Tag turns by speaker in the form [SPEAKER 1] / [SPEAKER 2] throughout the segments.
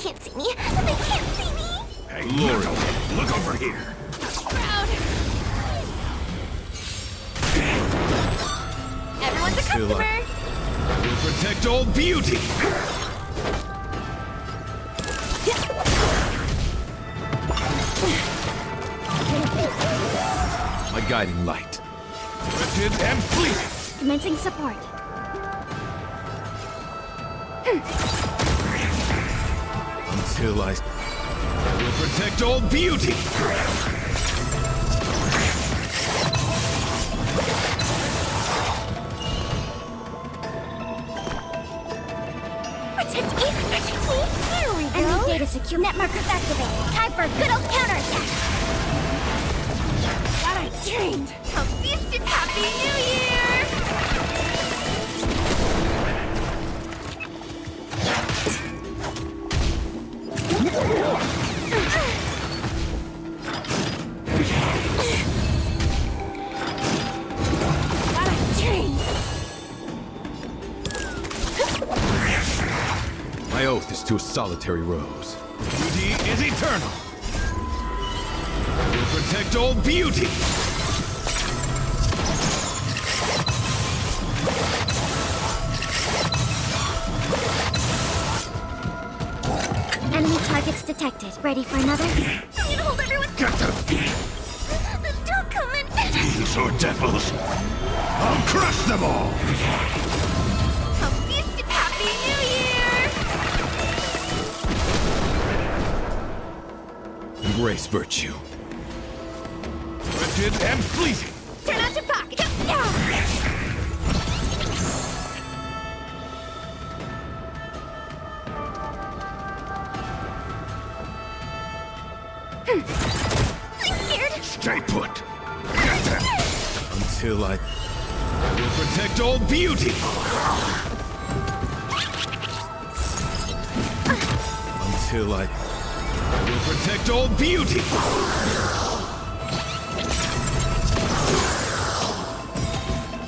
[SPEAKER 1] can't see me. They can't see me.
[SPEAKER 2] Hey, look over here.
[SPEAKER 1] Proud. Everyone's a customer.
[SPEAKER 2] We'll protect all beauty. My guiding light. Wretched and fleeting.
[SPEAKER 1] Commencing support.
[SPEAKER 2] Until I will protect all beauty.
[SPEAKER 1] Protect me. Here we go. Enemy data secure. Net markers activated. Time for a good old counterattack. That I trained. A feasted Happy New Year! That I trained.
[SPEAKER 2] My oath is to a solitary rose. Beauty is eternal. We'll protect all beauty.
[SPEAKER 1] Enemy targets detected. Ready for another? I'm gonna hold everyone.
[SPEAKER 2] Get them!
[SPEAKER 1] They're still coming.
[SPEAKER 2] These are devils! I'll crush them all!
[SPEAKER 1] A feasted Happy New Year!
[SPEAKER 2] Embrace virtue. Wretched and fleeting.
[SPEAKER 1] Turn out your pocket. Yeah. I'm scared.
[SPEAKER 2] Stay put. Get them! Until I will protect all beauty. Until I will protect all beauty.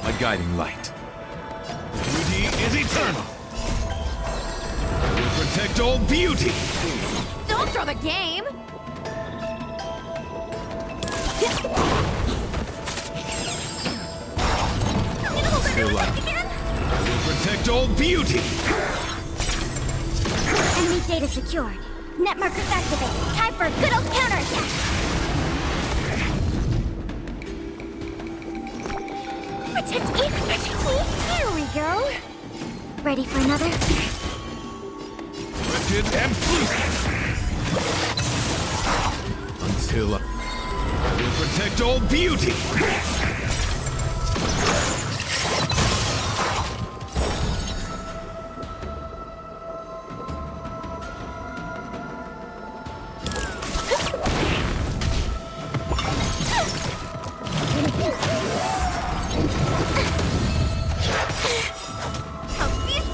[SPEAKER 2] My guiding light. Beauty is eternal. Will protect all beauty.
[SPEAKER 1] Don't throw the game. I'm gonna hold everyone back again.
[SPEAKER 2] Will protect all beauty.
[SPEAKER 1] Enemy data secured. Net markers activated. Time for a good old counterattack. Protect me. Here we go. Ready for another?
[SPEAKER 2] Wretched and fleeting. Until I will protect all beauty.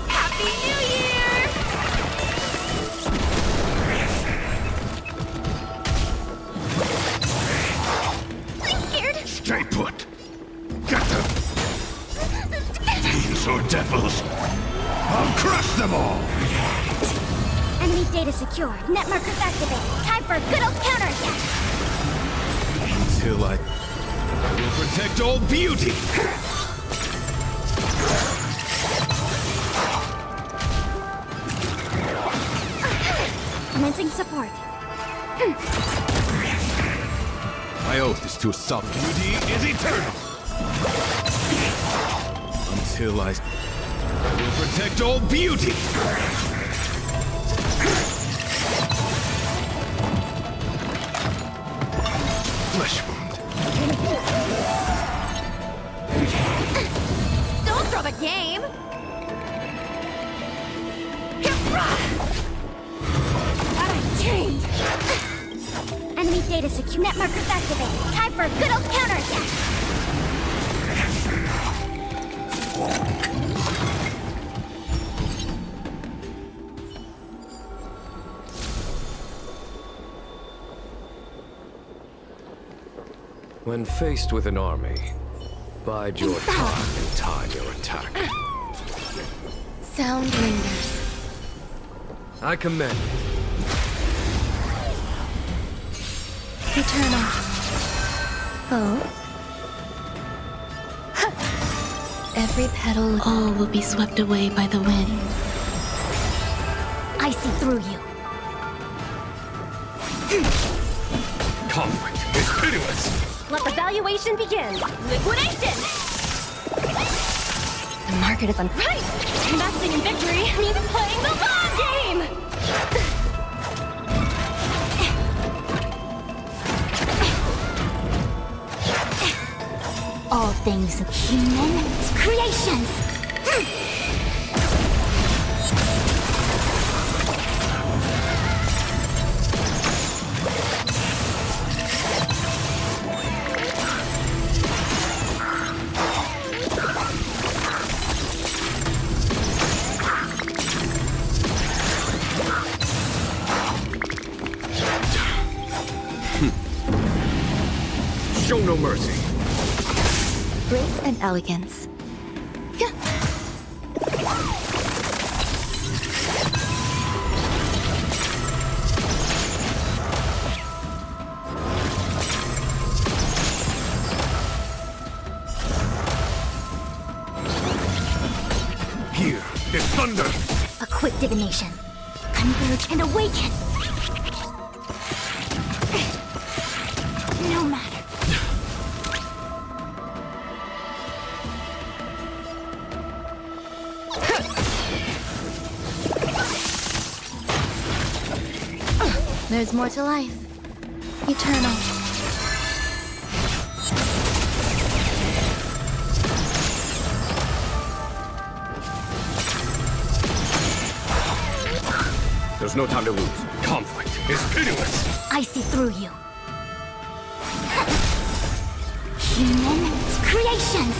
[SPEAKER 1] Happy New Year! I'm scared.
[SPEAKER 2] Stay put. Get them. These are devils. I'll crush them all.
[SPEAKER 1] Enemy data secured. Net markers activated. Time for a good old counterattack.
[SPEAKER 2] Until I will protect all beauty.
[SPEAKER 1] Commencing support.
[SPEAKER 2] My oath is to a solid. Beauty is eternal. Until I will protect all beauty. Flesh wound.
[SPEAKER 1] Don't throw the game. That I trained. Enemy data secure. Net markers activated. Time for a good old counterattack.
[SPEAKER 3] When faced with an army, bide your time and time your attack.
[SPEAKER 1] Sound lingers.
[SPEAKER 3] I commend you.
[SPEAKER 1] Eternal. Oh?
[SPEAKER 4] Every petal, all will be swept away by the wind.
[SPEAKER 1] I see through you.
[SPEAKER 2] Conflict is pitiless.
[SPEAKER 1] Let the valuation begin. Liquidation! The market is on price. Investing in victory means playing the long game! All things human creations!
[SPEAKER 3] Show no mercy.
[SPEAKER 4] Grace and elegance.
[SPEAKER 2] Here is thunder.
[SPEAKER 1] A quick divination. Converge and awaken! No matter.
[SPEAKER 4] There's more to life. Eternal.
[SPEAKER 3] There's no time to lose.
[SPEAKER 2] Conflict is pitiless.
[SPEAKER 1] I see through you. Human creations!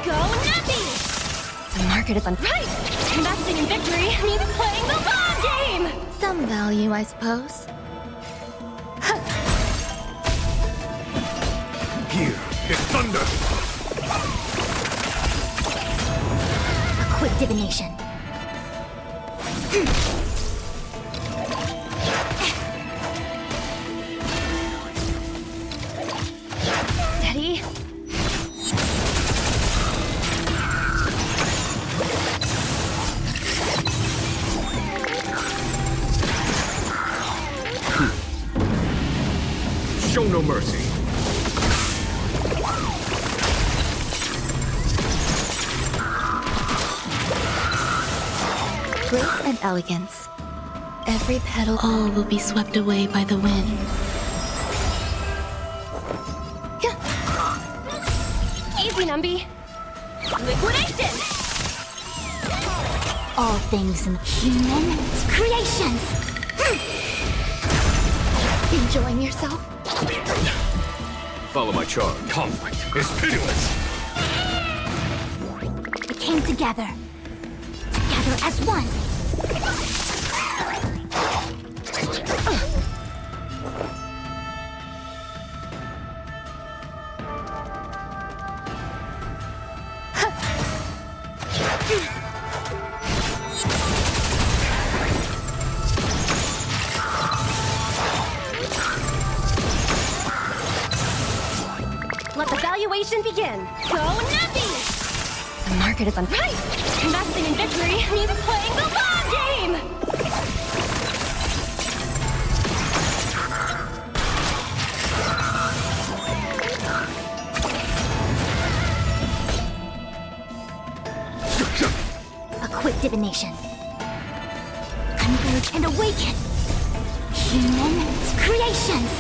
[SPEAKER 1] Go Nappy! The market is on price! Investing in victory means playing the long game!
[SPEAKER 4] Some value, I suppose.
[SPEAKER 2] Here is thunder.
[SPEAKER 1] A quick divination. Steady.
[SPEAKER 3] Show no mercy.
[SPEAKER 4] Grace and elegance. Every petal, all will be swept away by the wind.
[SPEAKER 1] Easy, Numby. Liquidation! All things human creations!
[SPEAKER 4] Enjoying yourself?
[SPEAKER 3] Follow my charge.
[SPEAKER 2] Conflict is pitiless.
[SPEAKER 1] We came together. Together as one. Let the valuation begin. Go Nappy! The market is on price. Investing in victory means playing the long game! A quick divination. Converge and awaken! Human creations!